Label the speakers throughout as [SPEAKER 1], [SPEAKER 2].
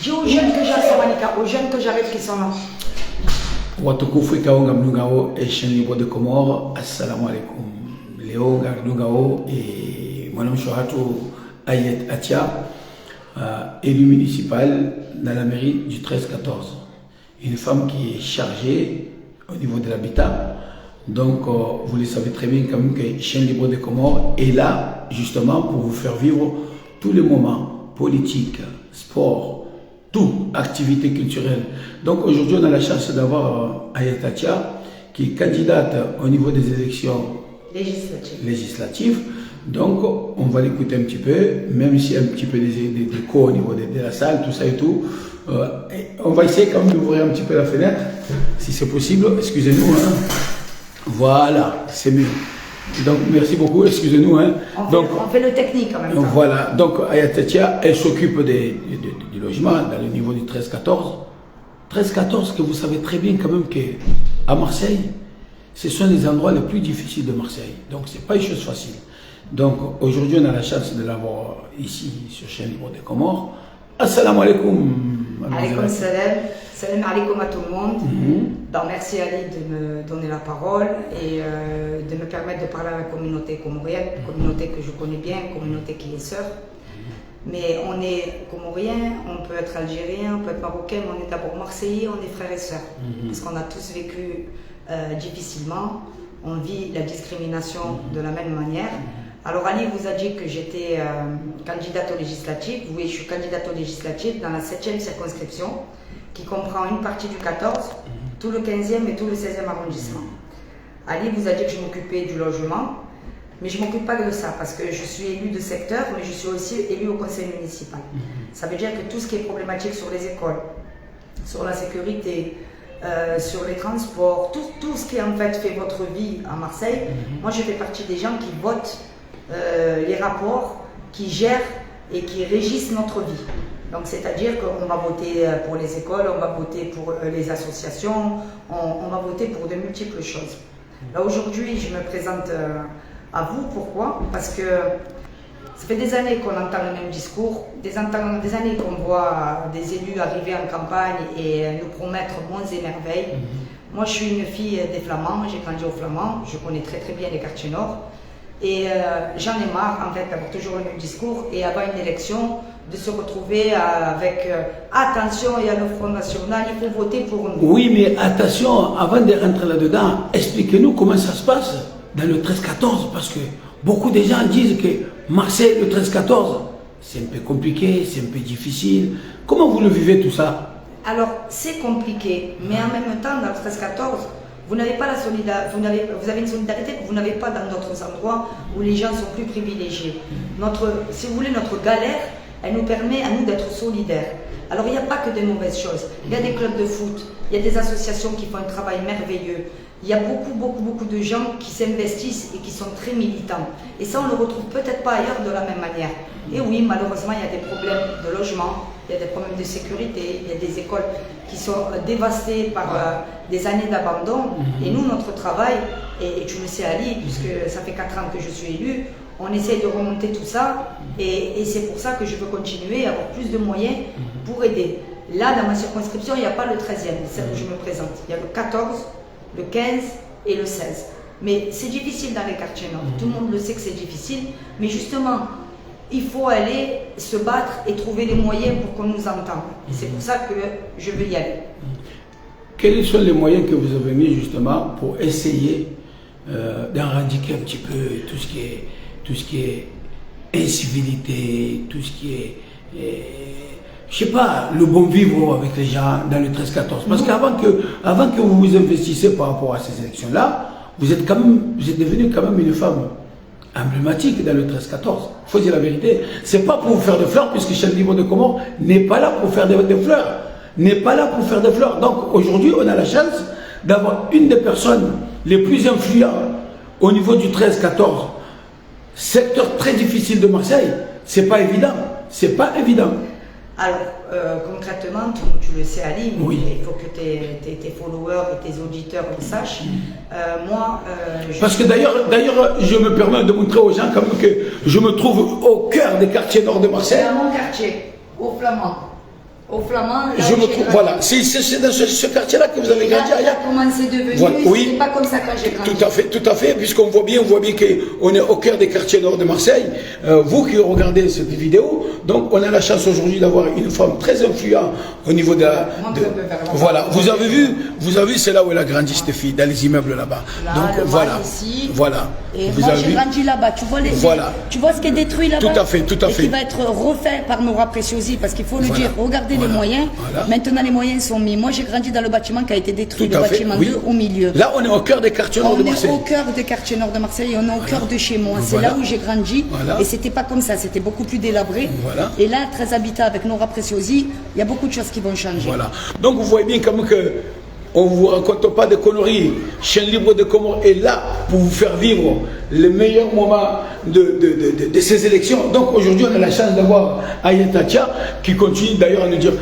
[SPEAKER 1] Dis aux jeunes que j'arrive, aux jeunes que j'arrive qui sont là.
[SPEAKER 2] Watukufu ikaonga mnungao Chaîne Libre des Comores. Assalamu alaikum. Leo ngarnungao et mwanamsho hatu Ayet Atia, élu municipal dans la mairie du 13-14. Une femme qui est chargée au niveau de l'habitat. Donc, vous le savez très bien quand même que Chaîne Libre des Comores est là justement pour vous faire vivre tous les moments politiques, sport, tout, activités culturelles. Donc aujourd'hui, on a la chance d'avoir Ayet Atia qui est candidate au niveau des élections législatives. Donc, on va l'écouter un petit peu, même s'il y a un petit peu d'écho au niveau de la salle, tout ça et tout. On va essayer quand même d'ouvrir un petit peu la fenêtre, si c'est possible. Excusez-nous. Hein. Voilà, c'est mieux. Donc, merci beaucoup, excusez-nous. Hein.
[SPEAKER 1] On fait le technique en même temps.
[SPEAKER 2] Voilà, donc Ayet Atia, elle s'occupe du logement dans le niveau du 13-14. 13-14, que vous savez très bien quand même qu'à Marseille, ce sont les endroits les plus difficiles de Marseille. Donc, ce n'est pas une chose facile. Donc, aujourd'hui, on a la chance de l'avoir ici, sur Chaîne Libre des Comores. Assalamu alaikum.
[SPEAKER 1] Alaikum salam. Salam alaikum à tout le monde. Donc, merci Ali de me donner la parole et de me permettre de parler à la communauté comorienne, communauté que je connais bien, communauté qui est sœur. Mais on est comorien, on peut être algérien, on peut être marocain, mais on est d'abord marseillais, on est frères et sœurs. Parce qu'on a tous vécu difficilement, on vit la discrimination de la même manière. Alors Ali vous a dit que j'étais candidate aux législatives. Oui, je suis candidate aux législatives dans la 7e circonscription qui comprend une partie du 14, tout le 15e et tout le 16e arrondissement. Ali vous a dit que je m'occupais du logement, mais je ne m'occupe pas de ça parce que je suis élue de secteur, mais je suis aussi élue au conseil municipal. Ça veut dire que tout ce qui est problématique sur les écoles, sur la sécurité, sur les transports, tout ce qui en fait fait votre vie à Marseille, moi je fais partie des gens qui votent les rapports, qui gèrent et qui régissent notre vie. Donc c'est-à-dire qu'on va voter pour les écoles, on va voter pour les associations, on va voter pour de multiples choses. Là aujourd'hui je me présente à vous, pourquoi? Parce que ça fait des années qu'on entend le même discours, des années qu'on voit des élus arriver en campagne et nous promettre monts et merveilles. Moi je suis une fille des Flamands, j'ai grandi aux Flamands, je connais très très bien les quartiers nord. Et j'en ai marre en fait d'avoir toujours le même discours et avant une élection de se retrouver avec attention, il y a le Front National, il faut voter pour nous.
[SPEAKER 2] Oui, mais attention, avant de rentrer là-dedans, expliquez-nous comment ça se passe dans le 13-14, parce que beaucoup de gens disent que Marseille, le 13-14, c'est un peu compliqué, c'est un peu difficile. Comment vous le vivez tout ça?
[SPEAKER 1] Alors, c'est compliqué, mais en même temps, dans le 13-14, vous n'avez pas la solidarité, vous avez une solidarité que vous n'avez pas dans d'autres endroits où les gens sont plus privilégiés. Si vous voulez, notre galère, elle nous permet à nous d'être solidaires. Alors il n'y a pas que des mauvaises choses. Il y a des clubs de foot, il y a des associations qui font un travail merveilleux. Il y a beaucoup de gens qui s'investissent et qui sont très militants. Et ça, on ne le retrouve peut-être pas ailleurs de la même manière. Et oui, malheureusement, il y a des problèmes de logement, il y a des problèmes de sécurité, il y a des écoles qui sont dévastées par des années d'abandon. Et nous, notre travail, et tu le sais Ali, puisque ça fait 4 ans que je suis élue, on essaie de remonter tout ça. Et c'est pour ça que je veux continuer à avoir plus de moyens pour aider. Là, dans ma circonscription, il n'y a pas le 13e, celle où je me présente. Il y a le 14, le 15 et le 16. Mais c'est difficile dans les quartiers nord. Tout le monde le sait que c'est difficile. Mais justement, il faut aller se battre et trouver les moyens pour qu'on nous entende. C'est pour ça que je veux y aller.
[SPEAKER 2] Quels sont les moyens que vous avez mis justement pour essayer d'éradiquer un petit peu tout ce qui est incivilité, tout ce qui est, je sais pas, le bon vivre avec les gens dans le 13-14. Parce qu'avant que vous vous investissez par rapport à ces élections-là, vous êtes devenue quand même une femme emblématique dans le 13-14. Il faut dire la vérité. C'est pas pour vous faire des fleurs, puisque Chaîne Libre des Comores n'est pas là pour faire des fleurs. N'est pas là pour faire des fleurs. Donc aujourd'hui, on a la chance d'avoir une des personnes les plus influentes au niveau du 13-14. Secteur très difficile de Marseille. C'est pas évident. C'est pas évident.
[SPEAKER 1] Alors, concrètement, tu le sais Ali, mais oui. Il faut que tes followers et tes auditeurs le sachent.
[SPEAKER 2] Parce que d'ailleurs, je me permets de montrer aux gens comme que je me trouve au cœur des quartiers nord de Marseille.
[SPEAKER 1] C'est à mon quartier, au Flamand. Au Flamand,
[SPEAKER 2] je me trouve, voilà, c'est dans ce quartier-là que vous avez grandi.
[SPEAKER 1] Comment c'est devenu,
[SPEAKER 2] voilà, oui,
[SPEAKER 1] c'est pas comme ça quand j'ai grandi.
[SPEAKER 2] Tout à fait, puisqu'on voit bien qu'on est au cœur des quartiers nord de Marseille. Vous qui regardez cette vidéo, donc on a la chance aujourd'hui d'avoir une femme très influente au niveau de la... voilà, vous avez vu, c'est là où elle a grandi cette fille, dans les immeubles là-bas. Donc voilà,
[SPEAKER 1] ici,
[SPEAKER 2] voilà.
[SPEAKER 1] Et vous moi j'ai grandi là-bas, tu vois, tu vois ce qui est détruit là-bas.
[SPEAKER 2] Tout à fait.
[SPEAKER 1] Et qui va être refait par Nora Preciosi, parce qu'il faut le dire, regardez les moyens. Maintenant les moyens sont mis. Moi j'ai grandi dans le bâtiment qui a été détruit, le bâtiment 2 au milieu.
[SPEAKER 2] Là on est au cœur des quartiers nord de Marseille.
[SPEAKER 1] On est au cœur des quartiers nord de Marseille, on est au cœur de chez moi. C'est là où j'ai grandi et c'était pas comme ça, c'était beaucoup plus délabré. Et là, 13 habitants avec Nora Preciosi, il y a beaucoup de choses qui vont changer.
[SPEAKER 2] Voilà. Donc vous voyez bien comme que on ne vous raconte pas de conneries. Chaîne Libre de Comores est là pour vous faire vivre les meilleurs moments de ces élections. Donc aujourd'hui, on a la chance d'avoir Ayet Atia qui continue d'ailleurs à nous dire.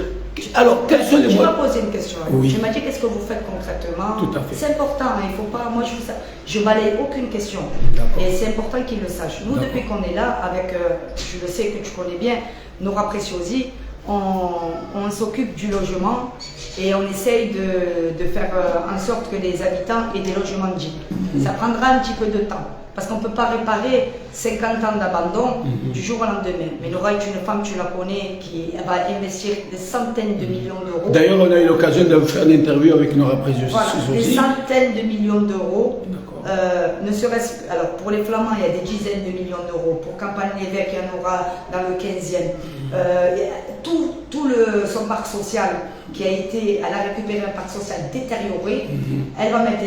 [SPEAKER 2] Alors, quels sont les moyens?
[SPEAKER 1] Je vais poser une question. Oui. Je m'ai dit, qu'est-ce que vous faites concrètement?
[SPEAKER 2] Tout à fait.
[SPEAKER 1] C'est important, hein, il ne faut pas. Moi, je balaye aucune question. Et c'est important qu'ils le sachent. Nous, depuis qu'on est là, avec, je le sais que tu connais bien, Nora Preciosi, on s'occupe du logement et on essaye de faire en sorte que les habitants aient des logements dignes. Ça prendra un petit peu de temps. Parce qu'on ne peut pas réparer 50 ans d'abandon du jour au lendemain. Mais Nora est une femme, tu la connais, qui va investir des centaines de millions d'euros.
[SPEAKER 2] D'ailleurs, on a eu l'occasion de faire une interview avec Nora Preciosi.
[SPEAKER 1] Voilà, des centaines de millions d'euros. Ne serait-ce, alors pour les Flamands, il y a des dizaines de millions d'euros. Pour Campagne-l'Évêque, il y en aura dans le 15e. Tout son parc social qui a été, elle a récupéré un parc social détérioré. Elle va mettre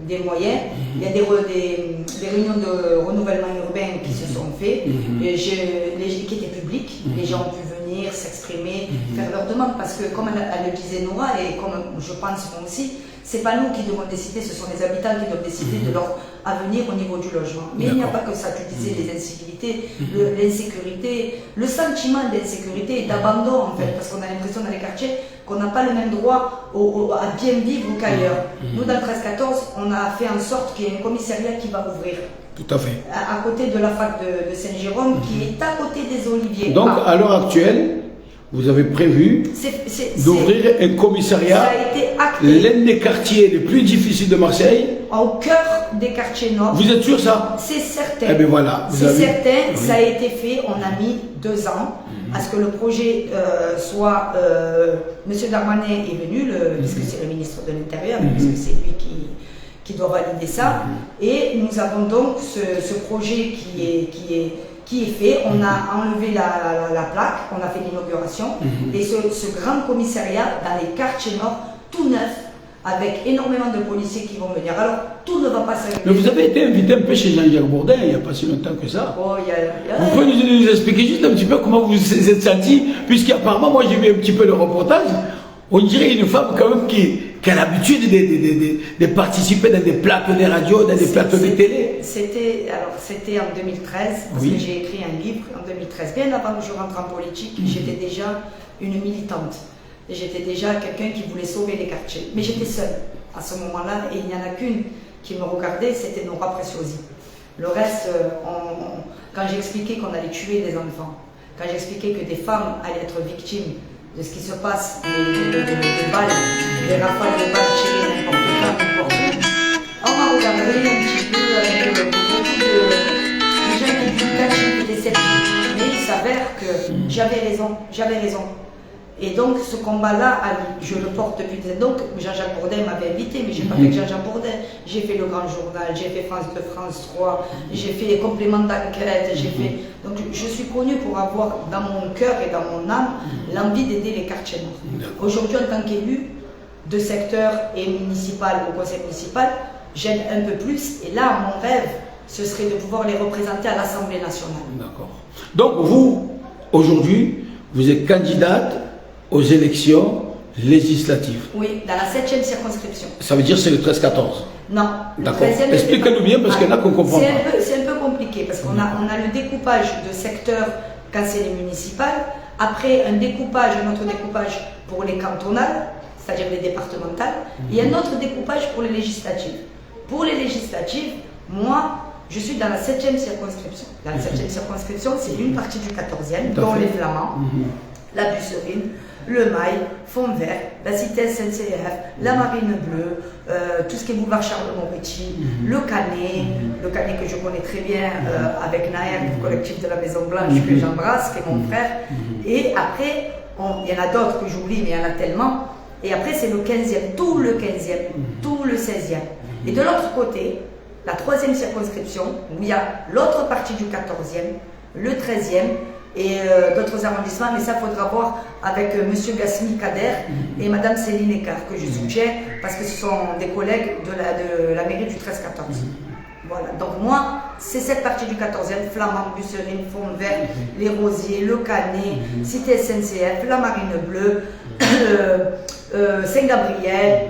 [SPEAKER 1] des moyens. Il y a des réunions de renouvellement urbain qui se sont faites, qui étaient publiques. Les gens ont pu venir s'exprimer, faire leurs demandes, parce que comme elle le disait Nora, et comme je pense moi aussi, c'est pas nous qui devons décider, ce sont les habitants qui doivent décider de leur avenir au niveau du logement. Mais il n'y a pas que ça, tu disais, les incivilités, l'insécurité, le sentiment d'insécurité et d'abandon en fait, parce qu'on a l'impression dans les quartiers qu'on n'a pas le même droit à bien vivre qu'ailleurs. Nous, dans le 13-14, on a fait en sorte qu'il y ait un commissariat qui va ouvrir.
[SPEAKER 2] Tout à fait.
[SPEAKER 1] À côté de la fac de Saint-Jérôme, qui est à côté des Oliviers.
[SPEAKER 2] Donc, à l'heure actuelle, vous avez prévu d'ouvrir un commissariat,
[SPEAKER 1] ça a été acté,
[SPEAKER 2] l'un des quartiers les plus difficiles de Marseille.
[SPEAKER 1] Au cœur des quartiers nord.
[SPEAKER 2] Vous êtes sûr ça?
[SPEAKER 1] C'est certain.
[SPEAKER 2] Eh bien voilà.
[SPEAKER 1] C'est certain, ça a été fait, on a mis 2 ans à ce que le projet soit... Monsieur Darmanin est venu, puisque c'est le ministre de l'Intérieur, puisque c'est lui qui doit valider ça. Et nous avons donc ce projet qui est fait, on a enlevé la plaque, on a fait l'inauguration, et ce grand commissariat dans les quartiers nord, tout neuf, avec énormément de policiers qui vont venir. Alors, tout ne va pas s'arrêter.
[SPEAKER 2] Mais vous avez été invité un peu chez Jean-Jacques Bourdin il n'y a pas si longtems que ça. Vous pouvez nous expliquer juste un petit peu comment vous vous êtes senti, puisqu'apparemment, moi j'ai vu un petit peu le reportage, on dirait une femme quand même qui a l'habitude de participer dans des plateaux de radio, dans des plateaux de télé.
[SPEAKER 1] C'était en 2013, parce que j'ai écrit un livre en 2013. Bien avant que je rentre en politique, j'étais déjà une militante. J'étais déjà quelqu'un qui voulait sauver les quartiers. Mais j'étais seule à ce moment-là, et il n'y en a qu'une qui me regardait, c'était Nora Preciosi. Le reste, quand j'expliquais qu'on allait tuer des enfants, quand j'expliquais que des femmes allaient être victimes de ce qui se passe, des balles, des rafales de balles tirées n'importe où, on m'a regardé un petit peu avec beaucoup de gens qui étaient sceptiques. Mais il s'avère que j'avais raison. Et donc ce combat-là, je le porte depuis des années. Donc Jean-Jacques Bourdin m'avait invité, mais je n'ai pas fait que Jean-Jacques Bourdin. J'ai fait le Grand Journal, j'ai fait France 2, France 3, j'ai fait les compléments d'enquête, Donc je suis connue pour avoir dans mon cœur et dans mon âme l'envie d'aider les quartiers nord. Aujourd'hui, en tant qu'élu de secteur et municipal au conseil municipal, j'aide un peu plus. Et là, mon rêve, ce serait de pouvoir les représenter à l'Assemblée nationale. D'accord.
[SPEAKER 2] Donc vous, aujourd'hui, vous êtes candidate aux élections législatives.
[SPEAKER 1] Oui, dans la 7e circonscription.
[SPEAKER 2] Ça veut dire c'est le 13-14?
[SPEAKER 1] Non.
[SPEAKER 2] D'accord. Expliquez-nous bien, parce qu'il y en a qu'on comprend pas.
[SPEAKER 1] C'est un peu compliqué, parce qu'on a le découpage de secteurs quand c'est les municipales, après un autre découpage pour les cantonales, c'est-à-dire les départementales, et un autre découpage pour les législatives. Pour les législatives, moi, je suis dans la 7e circonscription. Dans la 7e circonscription, c'est une partie du 14e, dont les Flamands. la Busserine, le Mail, Fond Vert, la Cité SNCF, la Marine Bleue, tout ce qui est boulevard Charles-Moretti, le Canet que je connais très bien avec Naël, du collectif de la Maison Blanche que j'embrasse, qui est mon frère. Et après, il y en a d'autres que j'oublie, mais il y en a tellement. Et après, c'est le 15e, tout le 15e, tout le 16e. Et de l'autre côté, la 3e circonscription, où il y a l'autre partie du 14e, le 13e et d'autres arrondissements, mais ça faudra voir avec M. Gassimi Kader et Mme Céline Écart, que je soutiens parce que ce sont des collègues de la mairie du 13-14. Voilà, donc moi, c'est cette partie du 14e, Flamand, Busserine, Fond Vert, les Rosiers, le Canet, Cité SNCF, la Marine Bleue, Saint-Gabriel,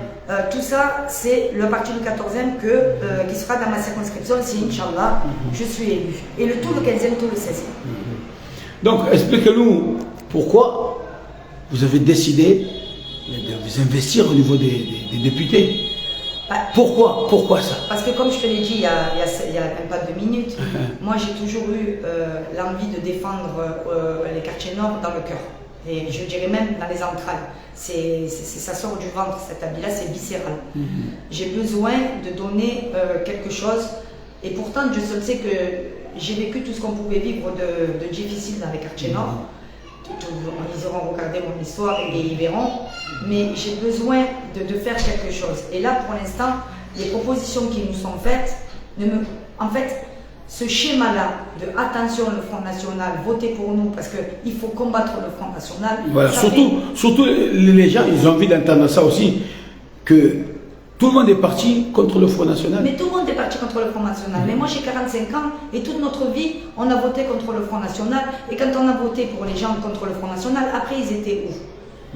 [SPEAKER 1] tout ça, c'est le parti du 14e qui sera dans ma circonscription si, Inch'Allah, je suis élu. Et tout le 15e, tout le 16e.
[SPEAKER 2] Donc, expliquez-nous pourquoi vous avez décidé de vous investir au niveau des députés. Pourquoi ça? Parce
[SPEAKER 1] que comme je te l'ai dit il y a même pas 2 minutes, moi j'ai toujours eu l'envie de défendre les quartiers nord dans le cœur. Et je dirais même dans les entrailles. Ça sort du ventre, cet habit-là, c'est viscéral. J'ai besoin de donner quelque chose. Et pourtant, je sais que j'ai vécu tout ce qu'on pouvait vivre de difficile dans les quartiers nord. Ils auront regardé mon histoire et ils verront. Mais j'ai besoin de faire quelque chose. Et là, pour l'instant, les propositions qui nous sont faites, en fait, ce schéma-là de attention, le Front National, votez pour nous parce qu'il faut combattre le Front National.
[SPEAKER 2] Voilà, surtout les gens, ils ont envie d'entendre ça aussi, que tout le monde est parti contre le Front National.
[SPEAKER 1] Mais tout le monde est parti contre le Front National. Mais moi j'ai 45 ans et toute notre vie, on a voté contre le Front National. Et quand on a voté pour les gens contre le Front National, après ils étaient où?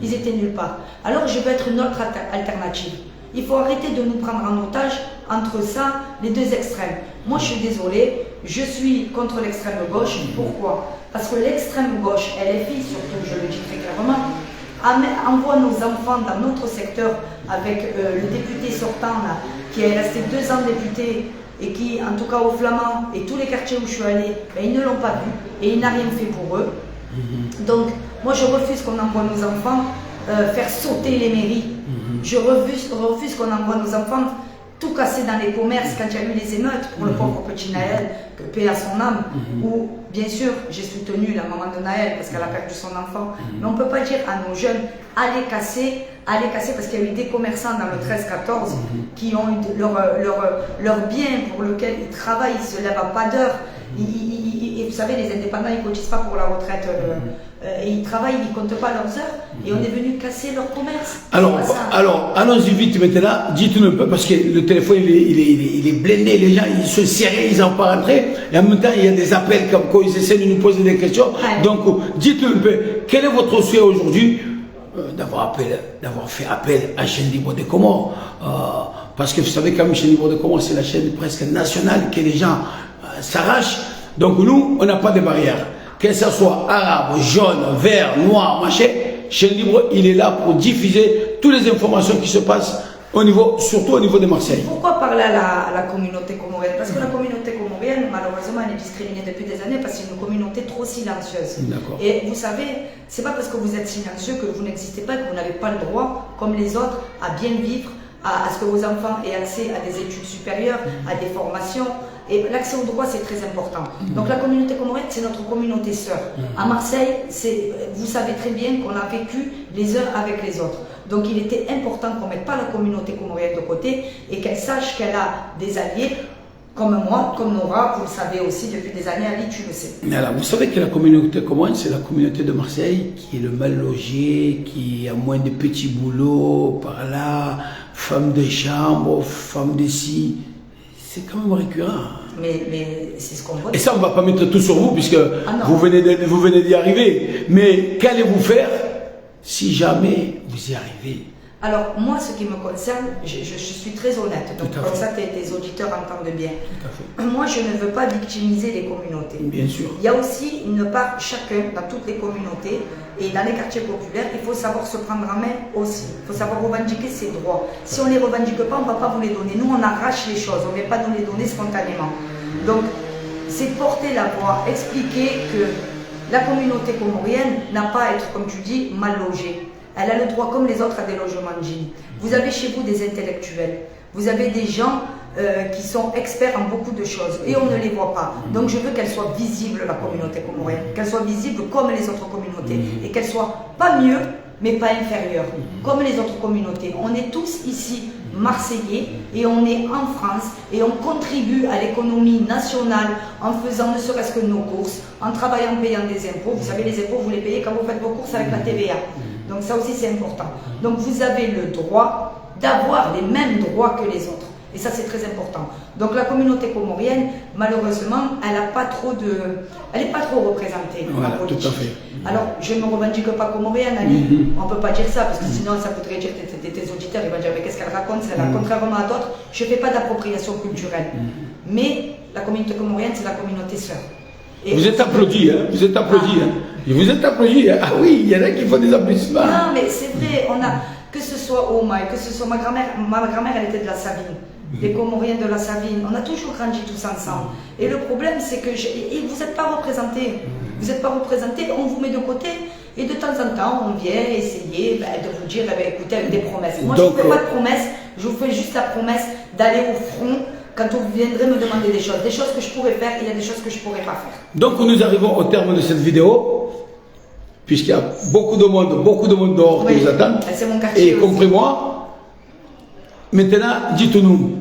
[SPEAKER 1] Ils étaient nulle part. Alors je veux être une autre alternative. Il faut arrêter de nous prendre en otage entre ça, les deux extrêmes. Moi, je suis désolée, je suis contre l'extrême gauche. Pourquoi? Parce que l'extrême gauche, elle est fille, surtout, je le dis très clairement, envoie nos enfants dans notre secteur avec le député sortant, là, qui est resté 2 ans député et qui, en tout cas au Flamand et tous les quartiers où je suis allée, ben, ils ne l'ont pas vu et il n'a rien fait pour eux. Donc, moi, je refuse qu'on envoie nos enfants faire sauter les mairies. Je refuse qu'on envoie nos enfants tout casser dans les commerces quand il y a eu les émeutes pour le pauvre petit Naël, que paix à son âme, où bien sûr j'ai soutenu la maman de Naël parce qu'elle a perdu son enfant, mais on ne peut pas dire à nos jeunes allez casser parce qu'il y a eu des commerçants dans le 13-14 qui ont eu leur bien pour lequel ils travaillent, ils se lèvent à pas d'heure. Et vous savez, les indépendants, ils ne cotisent pas pour la retraite. Et ils travaillent, ils ne comptent pas leurs heures. Et on est venu casser leur commerce.
[SPEAKER 2] Alors allons-y vite maintenant. Dites-nous un peu, parce que le téléphone, il est blindé. Les gens, ils se serrent, ils n'ont pas rentré. Et en même temps, il y a des appels comme quoi ils essaient de nous poser des questions. Ouais. Donc, dites-nous un peu, quel est votre souhait aujourd'hui d'avoir fait appel à Chaîne Libre des Comores parce que vous savez, quand même, Chaîne Libre des Comores, c'est la chaîne presque nationale que les gens s'arrachent. Donc nous, on n'a pas de barrière. Que ce soit arabe, jaune, vert, noir, machin, Chaîne Libre, il est là pour diffuser toutes les informations qui se passent surtout au niveau de Marseille.
[SPEAKER 1] Pourquoi parler à la communauté comorienne? Parce que la communauté comorienne, malheureusement, elle est discriminée depuis des années parce que c'est une communauté trop silencieuse. Et vous savez, c'est pas parce que vous êtes silencieux que vous n'existez pas, que vous n'avez pas le droit, comme les autres, à bien vivre, à ce que vos enfants aient accès à des études supérieures, à des formations. Et l'accès au droit, c'est très important. Donc la communauté comorienne, c'est notre communauté sœur. À Marseille, vous savez très bien qu'on a vécu les uns avec les autres. Donc il était important qu'on ne mette pas la communauté comorienne de côté et qu'elle sache qu'elle a des alliés comme moi, comme Nora, vous le savez aussi depuis des années, Ali, tu le sais.
[SPEAKER 2] Mais alors, vous savez que la communauté comorienne, c'est la communauté de Marseille qui est le mal logé, qui a moins de petits boulots par là, femmes de chambre, femmes de ci. C'est quand même récurrent.
[SPEAKER 1] Mais c'est ce qu'on voit.
[SPEAKER 2] Et ça, on ne va pas mettre tout sur vous, puisque vous venez d'y arriver. Mais qu'allez-vous faire si jamais vous y arrivez?
[SPEAKER 1] Alors, moi, ce qui me concerne, je suis très honnête. Donc, comme ça, tes auditeurs entendent bien. Moi, je ne veux pas victimiser les communautés.
[SPEAKER 2] Bien sûr.
[SPEAKER 1] Il y a aussi une part, chacun, dans toutes les communautés, et dans les quartiers populaires, il faut savoir se prendre en main aussi. Il faut savoir revendiquer ses droits. Si on ne les revendique pas, on ne va pas vous les donner. Nous, on arrache les choses. On ne vient pas nous les donner spontanément. Donc, c'est porter la voix, expliquer que La communauté comorienne n'a pas à être, comme tu dis, mal logée. Elle a le droit, comme les autres, à des logements dignes. Vous avez chez vous des intellectuels, vous avez des gens qui sont experts en beaucoup de choses et on ne les voit pas. Donc je veux qu'elle soit visible, la communauté comorienne, qu'elle soit visible comme les autres communautés et qu'elle soit pas mieux, mais pas inférieure, comme les autres communautés. On est tous ici Marseillais et on est en France et on contribue à l'économie nationale en faisant ne serait-ce que nos courses, en travaillant, en payant des impôts. Vous savez, les impôts, vous les payez quand vous faites vos courses avec la TVA. Donc ça aussi c'est important. Donc vous avez le droit d'avoir les mêmes droits que les autres. Et ça c'est très important. Donc la communauté comorienne, malheureusement, elle n'est pas trop représentée en politique.
[SPEAKER 2] Tout à fait.
[SPEAKER 1] Alors je ne me revendique pas comorienne, Ali. On ne peut pas dire ça, parce que sinon ça voudrait dire que tes auditeurs, ils vont dire mais qu'est-ce qu'elle raconte, c'est là. Contrairement à d'autres, je ne fais pas d'appropriation culturelle. Mais la communauté comorienne, c'est la communauté sœur.
[SPEAKER 2] Et vous êtes applaudi, hein? Vous êtes applaudi, hein? Vous êtes applaudi, hein? Ah oui, il y en a qui font des applaudissements.
[SPEAKER 1] Non, mais c'est vrai, on a, que ce soit Omaï, que ce soit ma grand-mère elle était de la Savine, les Comoriens de la Savine, on a toujours grandi tous ensemble. Et le problème, c'est que vous n'êtes pas représentés. Vous n'êtes pas représentés, on vous met de côté. Et de temps en temps, on vient essayer de vous dire, écoutez, avec des promesses. Moi, je ne vous fais pas de promesses, je vous fais juste la promesse d'aller au front quand vous viendrez me demander des choses que je pourrais faire, il y a des choses que je ne pourrais pas faire.
[SPEAKER 2] Donc nous arrivons au terme de cette vidéo, puisqu'il y a beaucoup de monde dehors qui nous attend,
[SPEAKER 1] c'est mon quartier
[SPEAKER 2] et compris moi. Maintenant, dites-nous,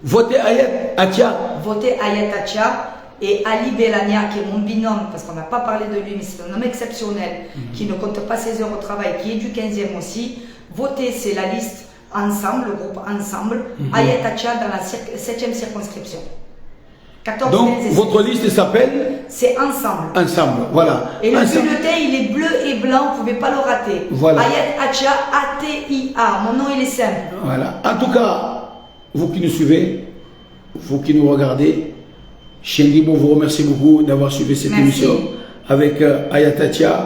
[SPEAKER 2] votez Ayet Atia.
[SPEAKER 1] Votez Ayet Atia et Ali Belania, qui est mon binôme, parce qu'on n'a pas parlé de lui, mais c'est un homme exceptionnel, qui ne compte pas ses heures au travail, qui est du 15e aussi. Votez, c'est la liste Ensemble, le groupe Ensemble, Ayet Atia dans la 7e circonscription. 14,
[SPEAKER 2] donc votre liste s'appelle?
[SPEAKER 1] C'est Ensemble.
[SPEAKER 2] Ensemble, voilà.
[SPEAKER 1] Et le bulletin, il est bleu et blanc, vous ne pouvez pas le rater.
[SPEAKER 2] Voilà.
[SPEAKER 1] Ayet Atia, A-T-I-A, mon nom il est simple.
[SPEAKER 2] Voilà. En tout cas, vous qui nous suivez, vous qui nous regardez, Chendibo vous remercie beaucoup d'avoir suivi cette émission avec Ayet Atia,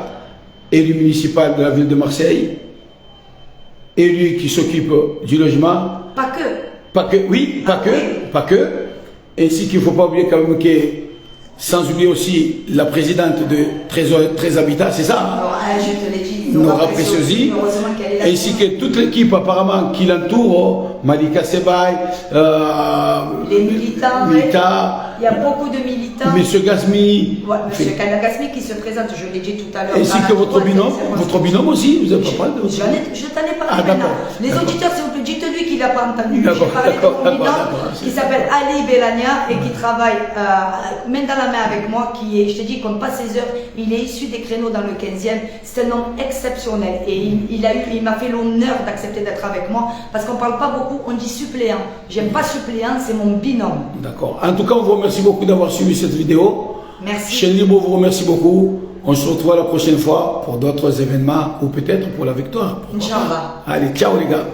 [SPEAKER 2] élu municipal de la ville de Marseille. Élu qui s'occupe du logement.
[SPEAKER 1] Pas que.
[SPEAKER 2] Pas que, oui, pas que. Ainsi qu'il ne faut pas oublier quand même que, sans oublier aussi la présidente de 13 Habitat, c'est ça?
[SPEAKER 1] Hein? Je te l'ai dit.
[SPEAKER 2] Nora Preciosi, ainsi que toute l'équipe apparemment qui l'entoure, Malika Sebay,
[SPEAKER 1] les militants. Il y a beaucoup de militants.
[SPEAKER 2] Monsieur Gasmi.
[SPEAKER 1] Ouais, Monsieur Gasmi qui se présente, je l'ai dit tout à l'heure.
[SPEAKER 2] Ainsi que votre binôme aussi, vous n'avez pas parlé de votre binôme.
[SPEAKER 1] Je t'en ai parlé maintenant. Les auditeurs, s'il vous plaît, dites-lui qu'il n'a pas entendu. J'ai parlé de mon binôme qui s'appelle Ali Belania et qui travaille main dans la main avec moi, qui est, je te dis, il ne compte pas ses heures, il est issu des créneaux dans le 15e. C'est un homme exceptionnel et il m'a fait l'honneur d'accepter d'être avec moi parce qu'on ne parle pas beaucoup, on dit suppléant. J'aime pas suppléant, c'est mon binôme.
[SPEAKER 2] D'accord. En tout cas, on vous remercie beaucoup d'avoir suivi cette vidéo.
[SPEAKER 1] Merci.
[SPEAKER 2] Chendibo vous remercie beaucoup. On se retrouve la prochaine fois pour d'autres événements ou peut-être pour la victoire.
[SPEAKER 1] Inch'Allah.
[SPEAKER 2] Allez, ciao les gars.